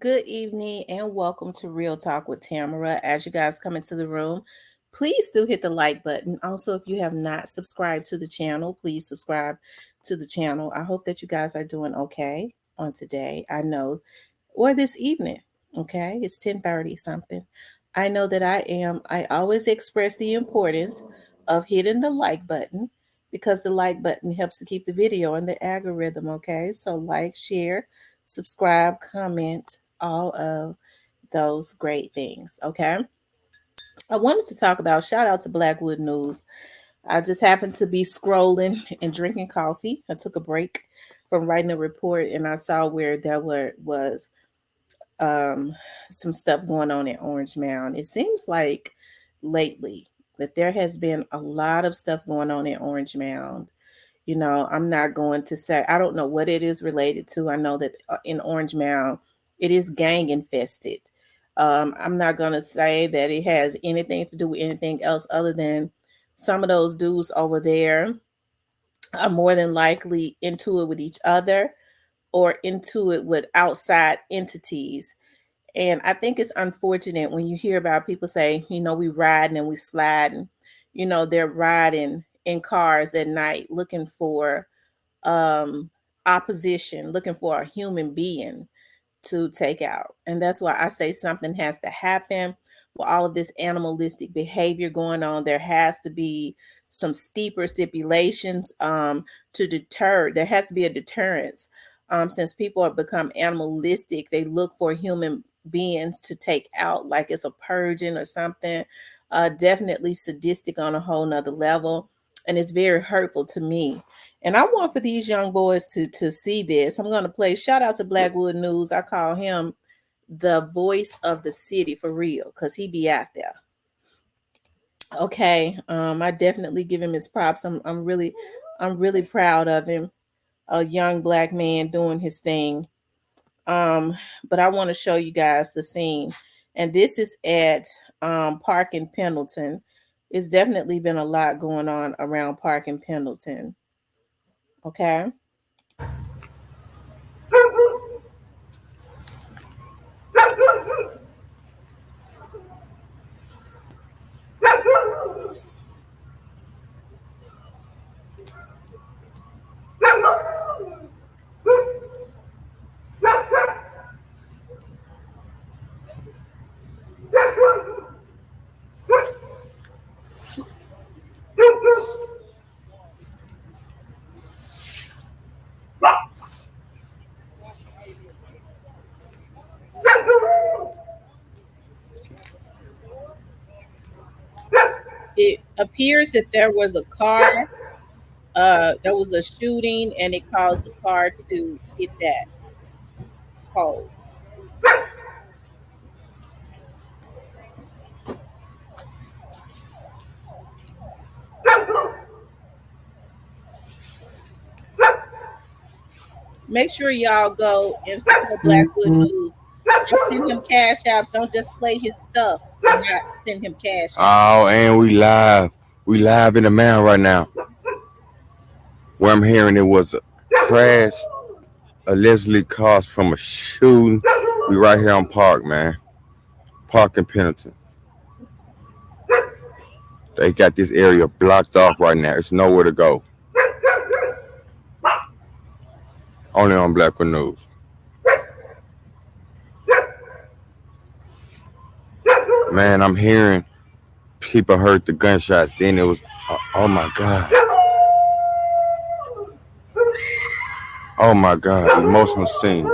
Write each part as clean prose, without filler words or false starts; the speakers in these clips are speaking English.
Good evening and welcome to Real Talk with Tamara. As you guys come into the room, please do hit the like button. Also, if you have not subscribed to the channel, please subscribe to the channel. I hope that you guys are doing okay on today. I know, or this evening. Okay, it's 10:30 something. I know that I am. I always express the importance of hitting the like button because the like button helps to keep the video in the algorithm. Okay, so like, share, subscribe, comment, all of those great things. Okay. I wanted to talk about shout out to Blackwood News. I just happened to be scrolling and drinking coffee. I took a break from writing a report and I saw where was um, some stuff going on at Orange Mound. It seems like lately that there has been a lot of stuff going on at Orange Mound. I'm not going to say, I don't know what it is related to. I know that in Orange Mound, it is gang infested. I'm not going to say that it has anything to do with anything else other than some of those dudes over there are more than likely into it with each other or into it with outside entities. And I think it's unfortunate when you hear about people say, we riding and we sliding, they're riding in cars at night looking for um, opposition, looking for a human being to take out. And that's why I say something has to happen with all of this animalistic behavior going on. There has to be some steeper stipulations to deter. There has to be a deterrence. Since people have become animalistic, they look for human beings to take out, like it's a purging or something. Definitely sadistic on a whole nother level. And it's very hurtful to me. And I want for these young boys to see this. I'm going to play shout out to Blackwood News. I call him the voice of the city for real because he be out there. Okay, I definitely give him his props. I'm really proud of him. A young black man doing his thing. Um, but I want to show you guys the scene, and this is at Park in Pendleton. It's definitely been a lot going on around Park in Pendleton. Okay. It appears that there was a car, there was a shooting, and it caused the car to hit that pole. Make sure y'all go and support Blackwood News and send him cash apps. Don't just play his stuff and not send him cash apps. Oh, and we live. We live in the man right now. Where I'm hearing it was a crash allegedly caused from a shooting. We right here on Park, man. Park in Pendleton. They got this area blocked off right now. It's nowhere to go. Only on Blackwood News. Man, I'm hearing people heard the gunshots. Then it was, oh my God. Oh my God. Emotional scene.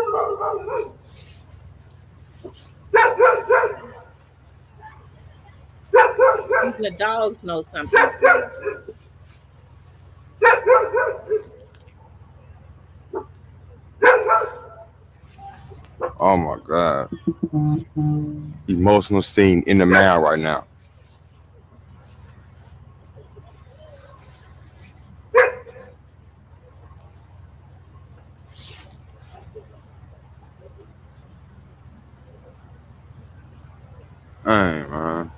Even the dogs know something's wrong. Oh my God. Emotional scene in the man right now. Hey, man.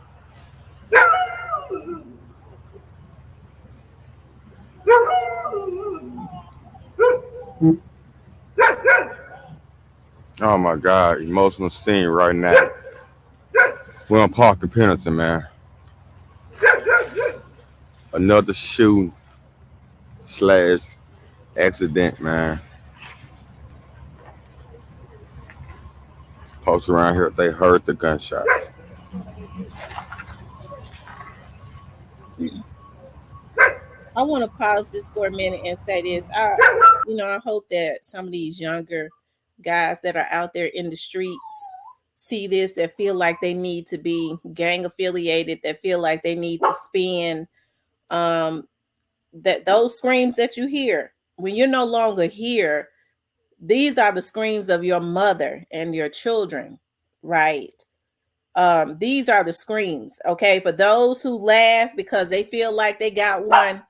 Oh my God, emotional scene right now. We're on Park and Pendleton, man. Another shooting slash accident, man. Folks around here, they heard the gunshots. I want to pause this for a minute and say this. I hope that some of these younger guys that are out there in the streets see this, that feel like they need to be gang affiliated, that feel like they need to spend um that those screams that you hear when you're no longer here, these are the screams of your mother and your children, right? These are the screams, okay? For those who laugh because they feel like they got one,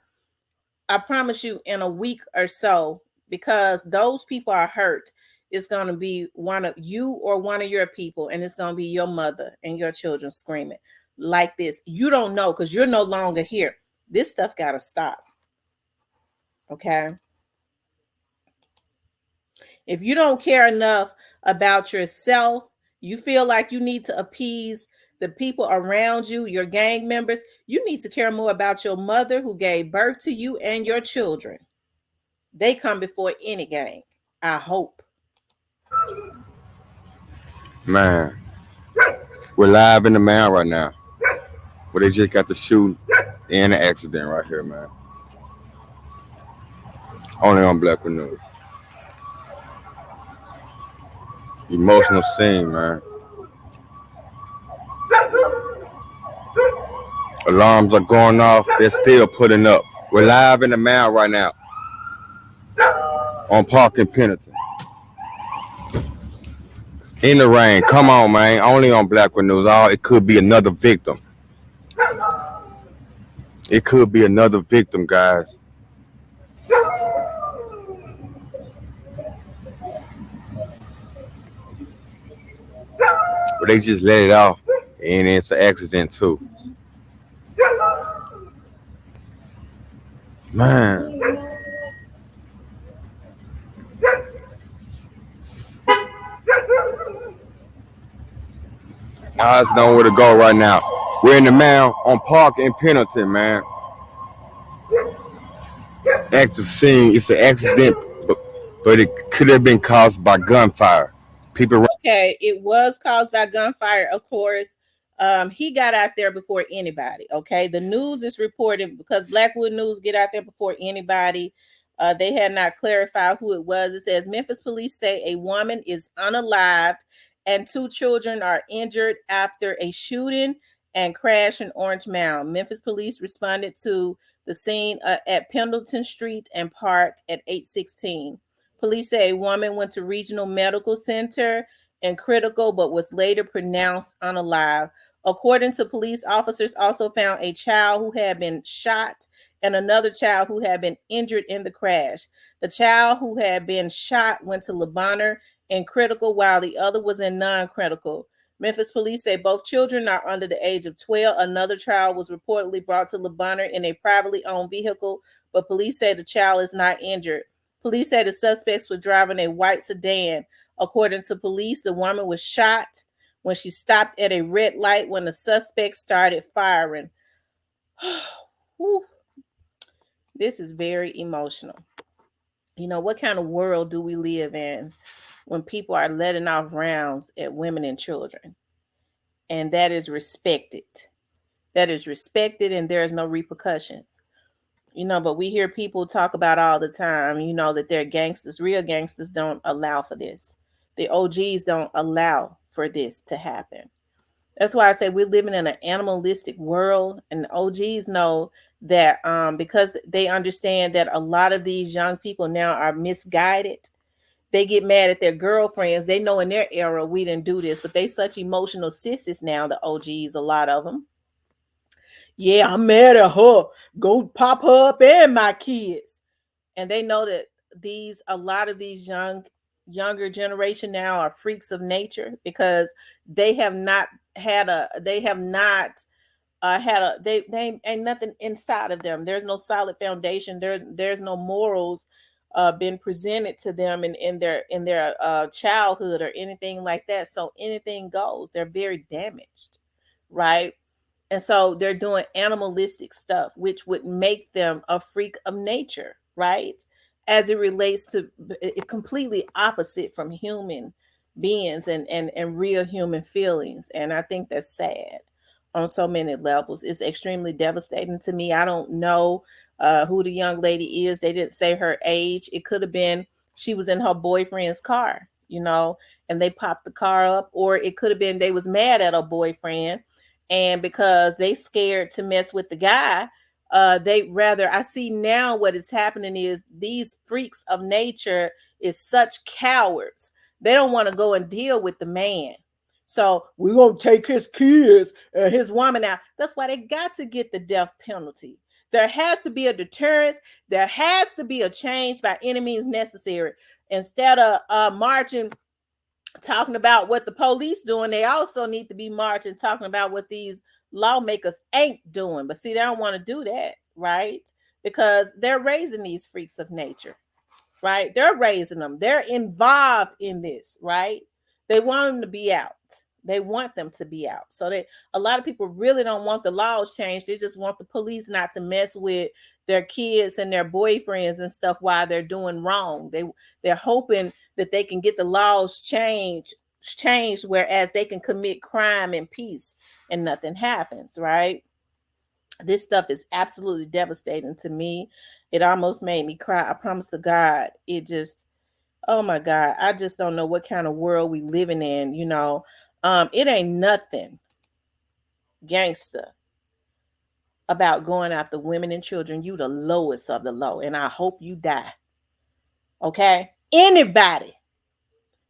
I promise you, in a week or so, because those people are hurt, it's going to be one of you or one of your people, and it's going to be your mother and your children screaming like this. You don't know because you're no longer here. This stuff got to stop, okay? If you don't care enough about yourself, you feel like you need to appease the people around you, your gang members, you need to care more about your mother who gave birth to you and your children. They come before any gang, I hope. Man, we're live in the man right now. Where they just got the shooting and the accident right here, man. Only on Black News. Emotional scene, man. Alarms are going off. They're still putting up. We're live in the man right now on Park and Pendleton. In the rain. Come on, man. Only on Black News. Oh, it could be another victim. It could be another victim, guys. But they just let it off. And it's an accident, too. Man. I just know where to go right now. We're in the man on Park and Pendleton, man. Active scene. It's an accident, but it could have been caused by gunfire. People. Okay, it was caused by gunfire, of course. He got out there before anybody. Okay, the news is reporting because Blackwood News get out there before anybody. They had not clarified who it was. It says Memphis police say a woman is unalived and two children are injured after a shooting and crash in Orange Mound. Memphis police responded to the scene at Pendleton Street and Park at 8:16. Police say a woman went to Regional Medical Center and critical, but was later pronounced unalive. According to police, officers also found a child who had been shot and another child who had been injured in the crash. The child who had been shot went to LeBonner in critical, while the other was in non-critical. Memphis police say both children are under the age of 12. Another child was reportedly brought to LeBonner in a privately owned vehicle, but police say the child is not injured. Police say the suspects were driving a white sedan. According to police, the woman was shot when she stopped at a red light when the suspect started firing. This is very emotional. You know, what kind of world do we live in when people are letting off rounds at women and children? And that is respected. That is respected, and there is no repercussions. But we hear people talk about all the time, that they're gangsters. Real gangsters don't allow for this. The OGs don't allow for this to happen. That's why I say we're living in an animalistic world, and the OGs know that because they understand that a lot of these young people now are misguided. They get mad at their girlfriends. They know in their era we didn't do this, but they such emotional sissies now, the OGs, a lot of them. Yeah, I'm mad at her. Go pop her up and my kids. And they know that a lot of these younger generation now are freaks of nature because they have not had a they have not had a they ain't nothing inside of them. There's no solid foundation. There's no morals. been presented to them in their childhood or anything like that. So anything goes. They're very damaged, right? And so they're doing animalistic stuff, which would make them a freak of nature, right? As it relates to completely opposite from human beings and real human feelings. And I think that's sad on so many levels. It's extremely devastating to me. I don't know who the young lady is. They didn't say her age. It could have been she was in her boyfriend's car, and they popped the car up, or it could have been they was mad at her boyfriend, and because they scared to mess with the guy, they rather, I see now what is happening is these freaks of nature is such cowards. They don't want to go and deal with the man. So we're gonna take his kids and his woman out. That's why they got to get the death penalty. There has to be a deterrence. There has to be a change by any means necessary. Instead of marching talking about what the police doing, they also need to be marching talking about what these lawmakers ain't doing. But see, they don't want to do that, right? Because they're raising these freaks of nature, right? They're raising them. They're involved in this, right? They want them to be out. They want them to be out. So a lot of people really don't want the laws changed. They just want the police not to mess with their kids and their boyfriends and stuff while they're doing wrong. They're hoping that they can get the laws changed, whereas they can commit crime in peace and nothing happens, right? This stuff is absolutely devastating to me. It almost made me cry. I promise to God, it just, oh my God, I just don't know what kind of world we living in, It ain't nothing gangster about going after women and children. You the lowest of the low, and I hope you die. Okay? Anybody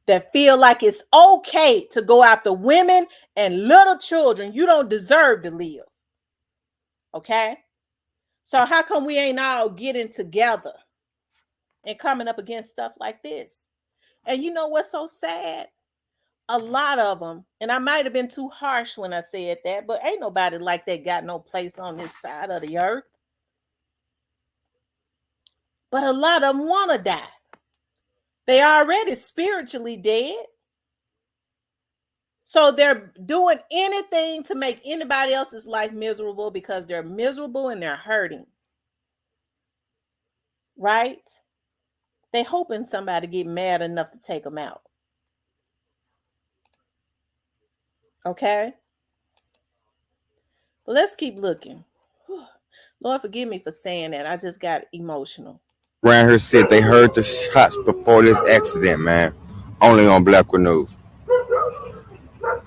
that feel like it's okay to go after women and little children, you don't deserve to live. Okay? So how come we ain't all getting together and coming up against stuff like this? And you know what's so sad? A lot of them, and I might have been too harsh when I said that, but ain't nobody like that got no place on this side of the earth. But a lot of them want to die. They already spiritually dead. So they're doing anything to make anybody else's life miserable because they're miserable and they're hurting. Right? They hoping somebody get mad enough to take them out. Okay? But let's keep looking. Lord, forgive me for saying that. I just got emotional. Around here said they heard the shots before this accident, man. Only on Blackwood News.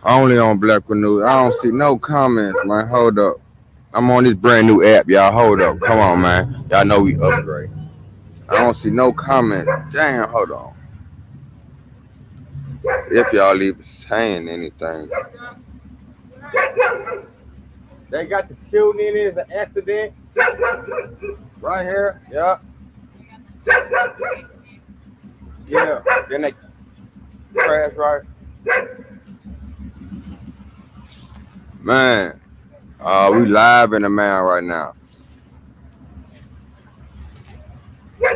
Only on Blackwood News. I don't see no comments, man. Hold up. I'm on this brand new app, y'all. Hold up. Come on, man. Y'all know we upgrade. I don't see no comments. Damn, hold on. If y'all even saying anything. They got the shooting in it as an accident. Right here. Yeah. Yeah. Then they crash right. Man. We live in the Mound right now. I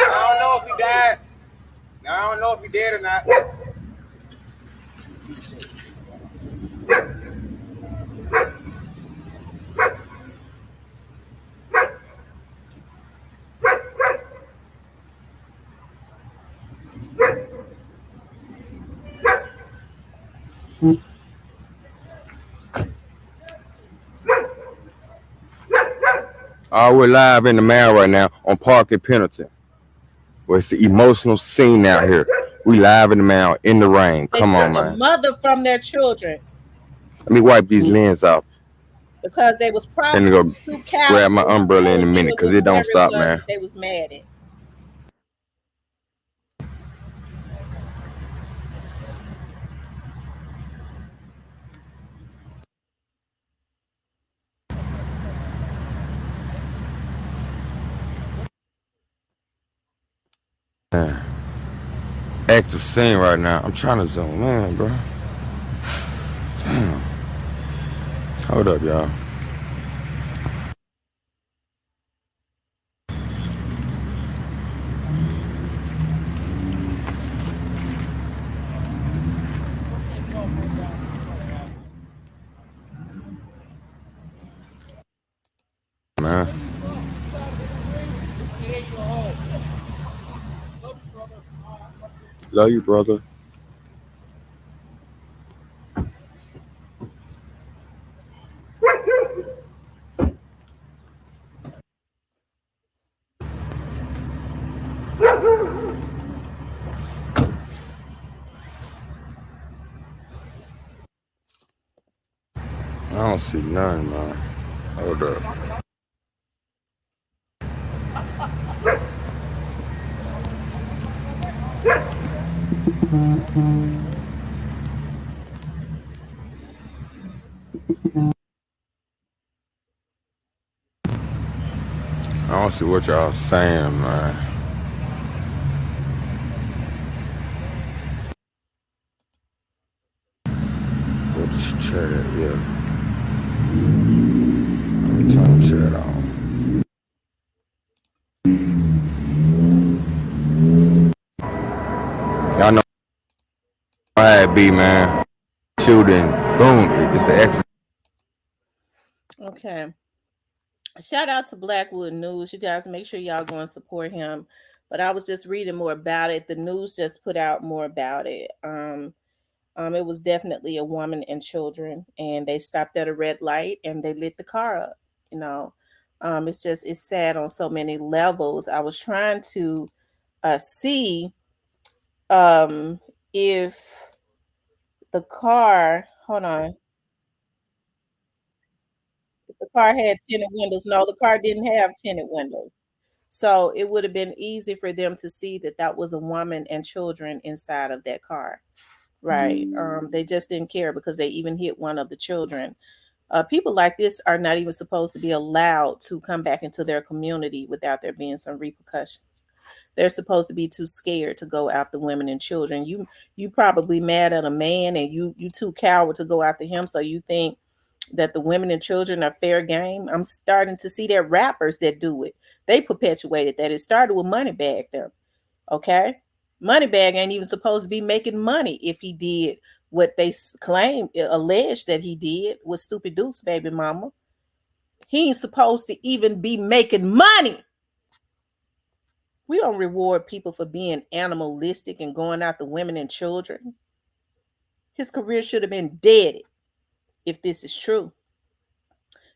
don't know if he died. I don't know if he dead or not. We're live in the Mound right now on Park and Pendleton. Well, it's the emotional scene out here. We live in the Mound in the rain. Come on, man. A mother from their children. Let me wipe these lenses off. Because they was probably go grab my umbrella in a minute because it don't stop, man. They was mad at. Active scene right now. I'm trying to zoom in, bro. Damn. Hold up, y'all. Love you, brother. I don't see nothing, man. Hold up. I don't see what y'all saying, man. What this chat? Yeah. Let me turn the chat on. Y'all know how it be, man. Shooting, boom. It's an exit. Okay. Shout out to Blackwood News. You guys make sure y'all go and support him. But I was just reading more about it. The news just put out more about it. It was definitely a woman and children, and they stopped at a red light and they lit the car up. You know, it's sad on so many levels. I was trying to see um, if the car, hold on, if the car had tinted windows. No, the car didn't have tinted windows. So it would have been easy for them to see that that was a woman and children inside of that car. Right. They just didn't care because they even hit one of the children. People like this are not even supposed to be allowed to come back into their community without there being some repercussions. They're supposed to be too scared to go after women and children. You probably mad at a man and you too coward to go after him. So you think that the women and children are fair game. I'm starting to see that rappers that do it. They perpetuated that. It started with Moneybag them. Okay. Moneybag ain't even supposed to be making money if he did what they claim, alleged that he did with Stupid Duke's baby mama. He ain't supposed to even be making money. We don't reward people for being animalistic and going after women and children. His career should have been dead if this is true.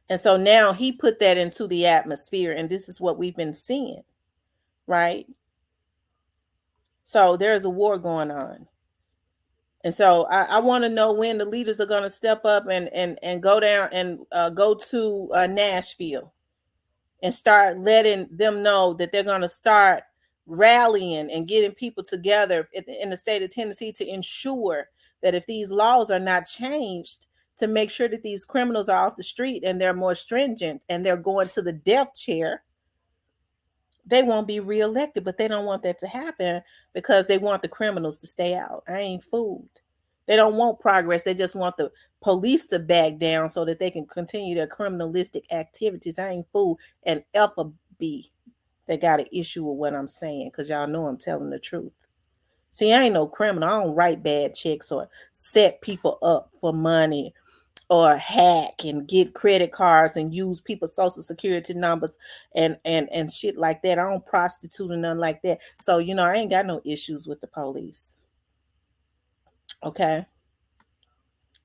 And so now he put that into the atmosphere, and this is what we've been seeing, right? So there's a war going on. And so I want to know when the leaders are going to step up and go down and go to Nashville and start letting them know that they're going to start rallying and getting people together in the state of Tennessee to ensure that if these laws are not changed, to make sure that these criminals are off the street and they're more stringent and they're going to the death chair, they won't be reelected. But they don't want that to happen because they want the criminals to stay out. I ain't fooled. They don't want progress. They just want the police to back down so that they can continue their criminalistic activities. I ain't fooled. And FB, they got an issue with what I'm saying because y'all know I'm telling the truth. See, I ain't no criminal. I don't write bad checks or set people up for money or hack and get credit cards and use people's social security numbers and shit like that. I don't prostitute or nothing like that. So, I ain't got no issues with the police. Okay.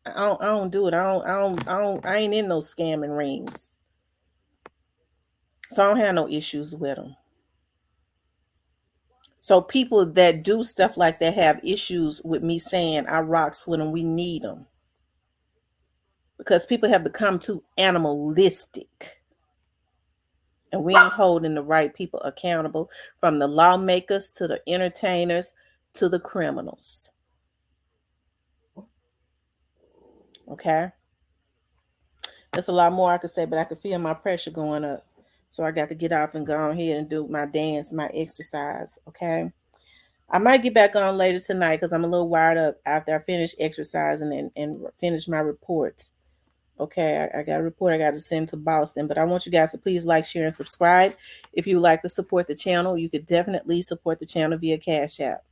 I don't do it. I ain't in no scamming rings. So I don't have no issues with them. So people that do stuff like that have issues with me saying I rocks with them. We need them because people have become too animalistic. And we ain't holding the right people accountable, from the lawmakers to the entertainers to the criminals. Okay? There's a lot more I could say, but I could feel my pressure going up. So I got to get off and go on here and do my dance, my exercise. Okay? I might get back on later tonight because I'm a little wired up after I finish exercising and finish my reports. Okay, I got a report I got to send to Boston, but I want you guys to please like, share, and subscribe. If you would like to support the channel, you could definitely support the channel via Cash App.